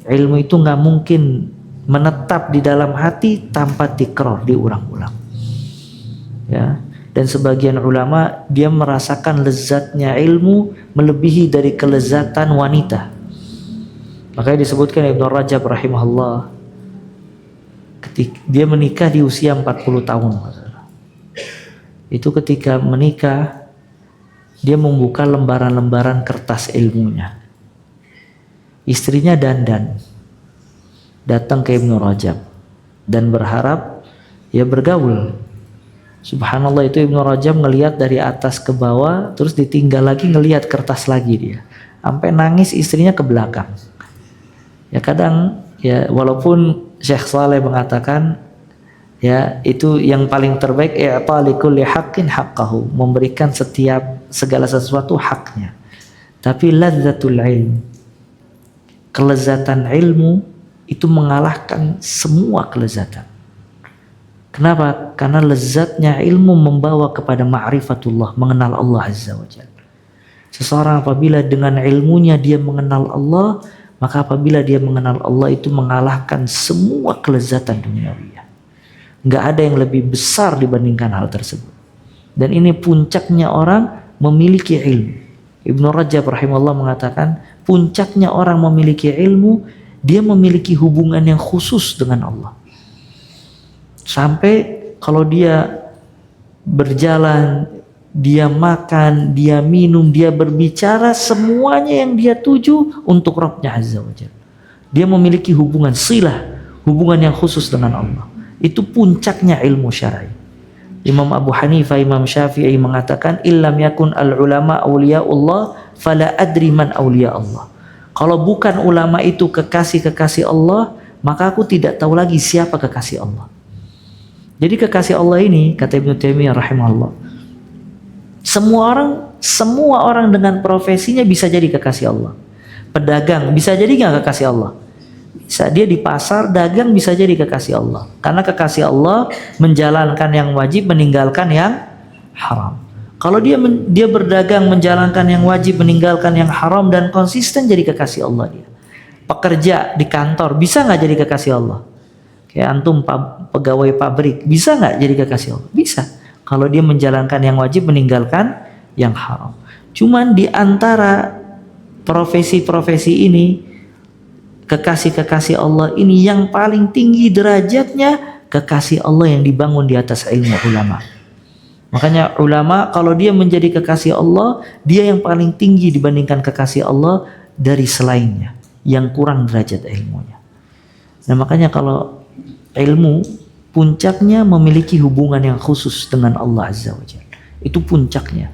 Ilmu itu nggak mungkin menetap di dalam hati tanpa tikror, diulang-ulang. Ya. Dan sebagian ulama dia merasakan lezatnya ilmu melebihi dari kelezatan wanita. Makanya disebutkan Ibnu Rajab rahimahullah, ketika dia menikah di usia 40 tahun. Itu ketika menikah dia membuka lembaran-lembaran kertas ilmunya. Istrinya dandan, datang ke Ibnu Rajab dan berharap ya bergaul. Subhanallah, itu Ibnu Rajab ngelihat dari atas ke bawah, terus ditinggal lagi ngelihat kertas lagi dia, sampai nangis istrinya ke belakang. Ya kadang ya, walaupun Syekh Saleh mengatakan ya itu yang paling terbaik, i'ta likulli haqqin haqqahu, memberikan segala sesuatu haknya. Tapi lazzatul ilm, kelezatan ilmu itu mengalahkan semua kelezatan. Kenapa? Karena lezatnya ilmu membawa kepada ma'rifatullah, mengenal Allah Azza wa Jalla. Seseorang apabila dengan ilmunya dia mengenal Allah, maka apabila dia mengenal Allah itu mengalahkan semua kelezatan duniawi. Nggak ada yang lebih besar dibandingkan hal tersebut. Dan ini puncaknya orang memiliki ilmu. Ibnu Rajab rahimahullah mengatakan puncaknya orang memiliki ilmu, dia memiliki hubungan yang khusus dengan Allah. Sampai kalau dia berjalan, dia makan, dia minum, dia berbicara, semuanya yang dia tuju untuk Rabbnya Azza wa Jalla. Dia memiliki hubungan silah, hubungan yang khusus dengan Allah. Itu puncaknya ilmu syar'i. Imam Abu Hanifah, Imam Syafi'i mengatakan, illam yakun al-ulama awliyaullah fala adri man awliya Allah. Kalau bukan ulama itu kekasih-kekasih Allah, maka aku tidak tahu lagi siapa kekasih Allah. Jadi kekasih Allah ini, kata Ibnu Taimiyah rahimahullah, semua orang dengan profesinya bisa jadi kekasih Allah. Pedagang bisa jadi nggak kekasih Allah? Bisa. Dia di pasar dagang bisa jadi kekasih Allah. Karena kekasih Allah menjalankan yang wajib, meninggalkan yang haram. Kalau dia berdagang menjalankan yang wajib, meninggalkan yang haram dan konsisten, jadi kekasih Allah dia. Pekerja di kantor bisa nggak jadi kekasih Allah? Kayak antum pegawai pabrik, bisa nggak jadi kekasih Allah? Bisa. Kalau dia menjalankan yang wajib, meninggalkan yang haram. Cuman di antara profesi-profesi ini, kekasih-kekasih Allah ini yang paling tinggi derajatnya, kekasih Allah yang dibangun di atas ilmu ulama. Makanya ulama kalau dia menjadi kekasih Allah, dia yang paling tinggi dibandingkan kekasih Allah dari selainnya yang kurang derajat ilmunya. Nah makanya kalau ilmu puncaknya memiliki hubungan yang khusus dengan Allah Azza wa Jalla. Itu puncaknya.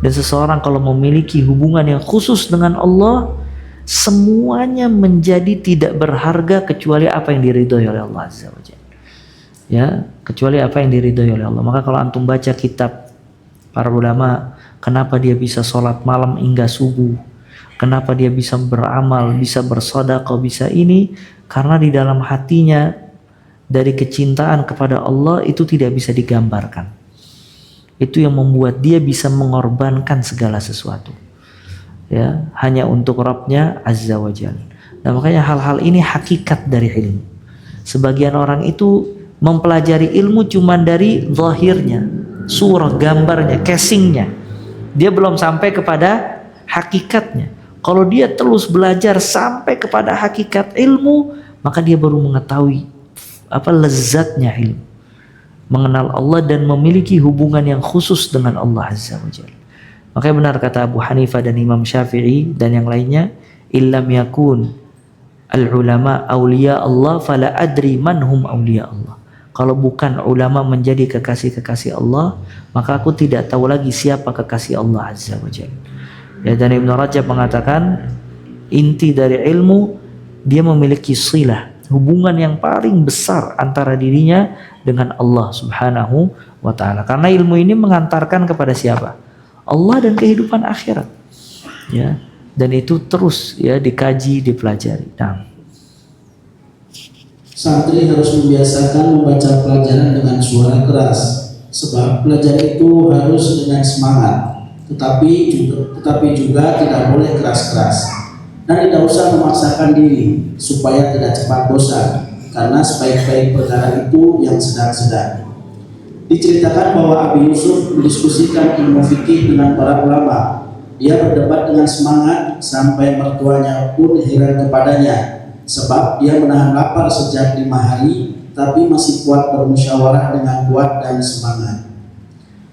Dan seseorang kalau memiliki hubungan yang khusus dengan Allah, semuanya menjadi tidak berharga kecuali apa yang diridhoi oleh Allah Azza wa Jalla. Ya, kecuali apa yang diridhoi oleh Allah. Maka kalau antum baca kitab para ulama, kenapa dia bisa sholat malam hingga subuh, kenapa dia bisa beramal, bisa bersedekah, bisa ini, karena di dalam hatinya dari kecintaan kepada Allah itu tidak bisa digambarkan. Itu yang membuat dia bisa mengorbankan segala sesuatu, ya, hanya untuk Rabbnya Azza wa Jalla. Nah makanya hal-hal ini hakikat dari ilmu. Sebagian orang itu mempelajari ilmu cuma dari zahirnya, surah, gambarnya, casingnya. Dia belum sampai kepada hakikatnya. Kalau dia terus belajar sampai kepada hakikat ilmu, maka dia baru mengetahui apa lezatnya ilmu, mengenal Allah dan memiliki hubungan yang khusus dengan Allah Azza wa Jalla. Makanya benar kata Abu Hanifah dan Imam Syafi'i dan yang lainnya, illam yakun al-ulama awliya Allah fala adri man hum awliya Allah. Kalau bukan ulama menjadi kekasih-kekasih Allah, maka aku tidak tahu lagi siapa kekasih Allah Azza wa Jalla. Ya, dan Ibnu Rajab mengatakan inti dari ilmu, dia memiliki silah, hubungan yang paling besar antara dirinya dengan Allah Subhanahu wa taala. Karena ilmu ini mengantarkan kepada siapa? Allah dan kehidupan akhirat. Ya, dan itu terus ya dikaji, dipelajari. Nah, santri harus membiasakan membaca pelajaran dengan suara keras, sebab belajar itu harus dengan semangat, tetapi juga tidak boleh keras-keras. Dan tidak usah memaksakan diri supaya tidak cepat bosan, karena sebaik-baik perkara itu yang sedang-sedang. Diceritakan bahwa Abi Yusuf mendiskusikan ilmu fikih dengan para ulama. Dia berdebat dengan semangat sampai mertuanya pun heran kepadanya, sebab dia menahan lapar sejak 5 hari, tapi masih kuat bermusyawarah dengan kuat dan semangat.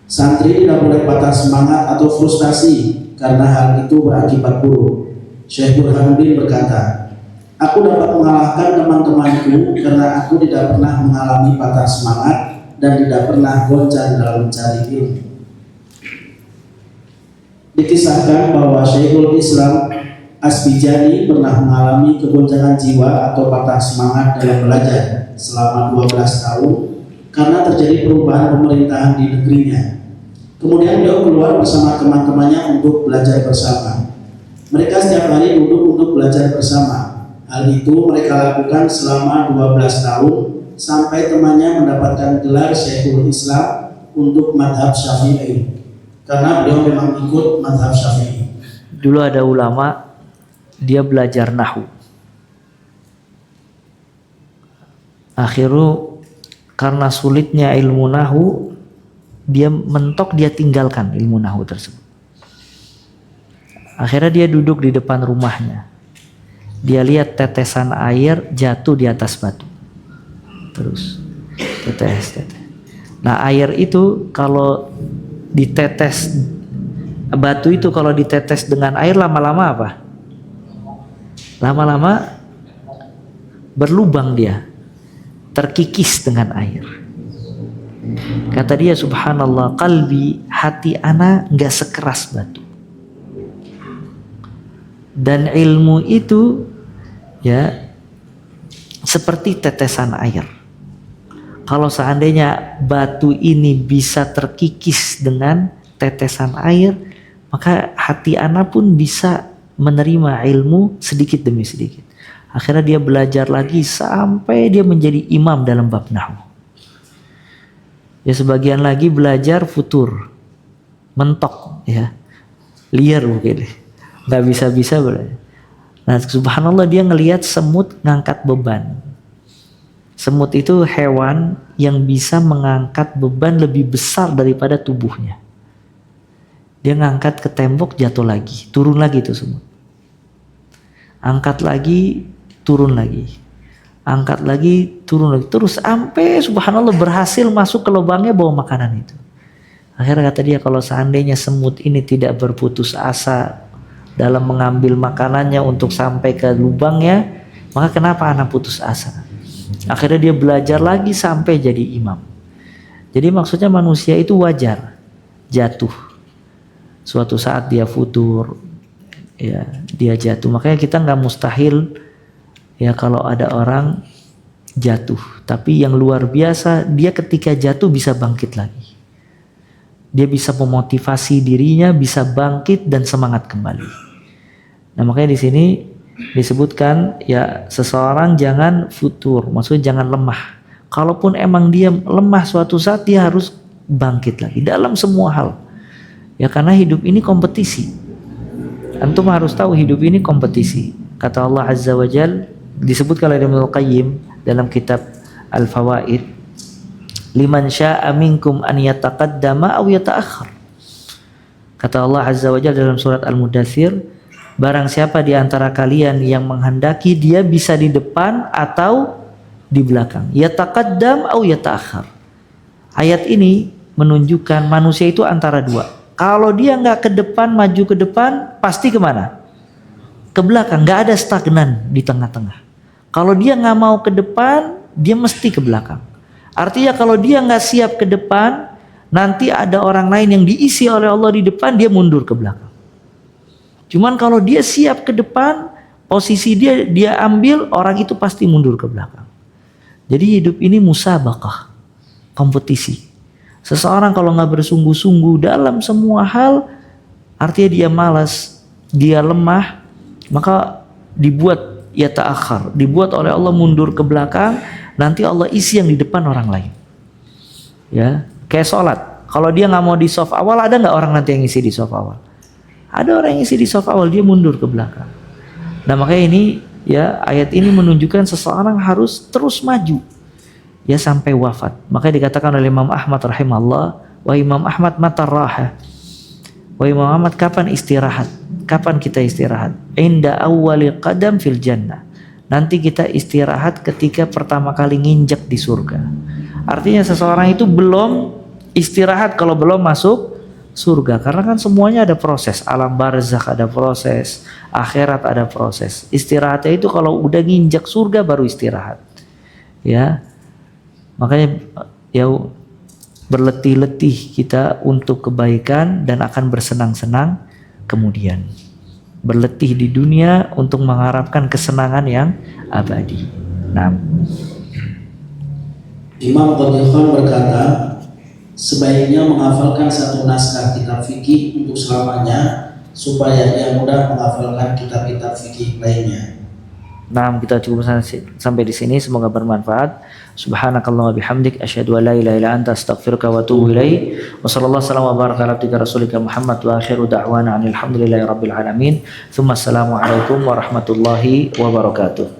Santri tidak boleh patah semangat atau frustasi, karena hal itu berakibat buruk. Syekh Burhanuddin berkata, aku dapat mengalahkan teman-temanku karena aku tidak pernah mengalami patah semangat dan tidak pernah goncang dalam mencari ilmu. Dikisahkan bahwa Syekhul Islam Asbijani pernah mengalami kegoncangan jiwa atau patah semangat dalam belajar selama 12 tahun karena terjadi perubahan pemerintahan di negerinya. Kemudian beliau keluar bersama teman-temannya untuk belajar bersama. Mereka setiap hari duduk untuk belajar bersama. Hal itu mereka lakukan selama 12 tahun sampai temannya mendapatkan gelar Syekhul Islam untuk madhab Syafi'i, karena beliau memang ikut madhab Syafi'i. Dulu ada ulama, dia belajar nahwu. Akhirnya karena sulitnya ilmu nahwu, dia mentok, dia tinggalkan ilmu nahwu tersebut. Akhirnya dia duduk di depan rumahnya. Dia lihat tetesan air jatuh di atas batu. Terus tetes. Nah, air itu kalau ditetes, batu itu kalau ditetes dengan air lama-lama apa? Lama-lama berlubang dia, terkikis dengan air. Kata dia, subhanallah, qalbi, hati ana gak sekeras batu. Dan ilmu itu ya seperti tetesan air. Kalau seandainya batu ini bisa terkikis dengan tetesan air, maka hati ana pun bisa menerima ilmu sedikit demi sedikit. Akhirnya dia belajar lagi sampai dia menjadi imam dalam bab nahwu. Ya, sebagian lagi belajar futur, mentok ya, liar mungkin, nggak bisa belajar. Nah, subhanallah, dia ngelihat semut ngangkat beban. Semut itu hewan yang bisa mengangkat beban lebih besar daripada tubuhnya. Dia ngangkat ke tembok, jatuh lagi, turun lagi itu semut. Angkat lagi, turun lagi. Angkat lagi, turun lagi. Terus sampai subhanallah berhasil masuk ke lubangnya bawa makanan itu. Akhirnya kata dia, kalau seandainya semut ini tidak berputus asa dalam mengambil makanannya untuk sampai ke lubangnya, maka kenapa anak putus asa? Akhirnya dia belajar lagi sampai jadi imam. Jadi maksudnya manusia itu wajar jatuh. Suatu saat dia futur, ya dia jatuh. Makanya kita nggak mustahil ya kalau ada orang jatuh. Tapi yang luar biasa, dia ketika jatuh bisa bangkit lagi. Dia bisa memotivasi dirinya, bisa bangkit dan semangat kembali. Nah, makanya di sini disebutkan ya seseorang jangan futur, maksudnya jangan lemah. Kalaupun emang dia lemah suatu saat, dia harus bangkit lagi dalam semua hal. Ya karena hidup ini kompetisi. Antum harus tahu hidup ini kompetisi. Kata Allah Azza wa Jal, disebutkan oleh Ibnu Qayyim dalam kitab Al-Fawaid, liman syaa minkum an yataqaddama aw yata'akhkhar. Kata Allah Azza wa Jal dalam surat Al-Mudaththir, barang siapa di antara kalian yang menghendaki, dia bisa di depan atau di belakang. Yataqaddam aw yata'akhkhar. Ayat ini menunjukkan manusia itu antara dua. Kalau dia nggak ke depan, maju ke depan, pasti kemana? Ke belakang. Nggak ada stagnan di tengah-tengah. Kalau dia nggak mau ke depan, dia mesti ke belakang. Artinya kalau dia nggak siap ke depan, nanti ada orang lain yang diisi oleh Allah di depan, dia mundur ke belakang. Cuman kalau dia siap ke depan, posisi dia ambil, orang itu pasti mundur ke belakang. Jadi hidup ini musabaqah, kompetisi. Seseorang kalau nggak bersungguh-sungguh dalam semua hal, artinya dia malas, dia lemah, maka dibuat ya ta'akhir, dibuat oleh Allah mundur ke belakang. Nanti Allah isi yang di depan orang lain. Ya, kayak sholat. Kalau dia nggak mau di saf awal, ada nggak orang nanti yang isi di saf awal? Ada orang yang isi di saf awal, dia mundur ke belakang. Nah makanya ini ya ayat ini menunjukkan seseorang harus terus maju. Ya sampai wafat. Makanya dikatakan oleh Imam Ahmad rahimahullah, wa Imam Ahmad mata raha. Wa Imam Ahmad, kapan istirahat? Kapan kita istirahat? Inda awwali qadam fil jannah. Nanti kita istirahat ketika pertama kali nginjek di surga. Artinya seseorang itu belum istirahat kalau belum masuk surga. Karena kan semuanya ada proses. Alam barzakh ada proses, akhirat ada proses. Istirahatnya itu kalau udah nginjek surga baru istirahat. Ya. Makanya ya berletih-letih kita untuk kebaikan dan akan bersenang-senang kemudian. Berletih di dunia untuk mengharapkan kesenangan yang abadi. Nah, Imam Qadir Khan berkata, sebaiknya menghafalkan satu naskah kitab fikih untuk selamanya supaya ia mudah menghafalkan kitab-kitab fikih lainnya. nah kita cukup sampai di sini, semoga bermanfaat. Subhanakallahumma bihamdik asyhadu an la ilaha illa anta astaghfiruka wa atubu ilaik. Wa sallallahu wa baraka ala abdika rasulika Muhammad wa akhiru da'wana alhamdulillahi rabbil alamin. Tsumma assalamu alaikum warahmatullahi wabarakatuh.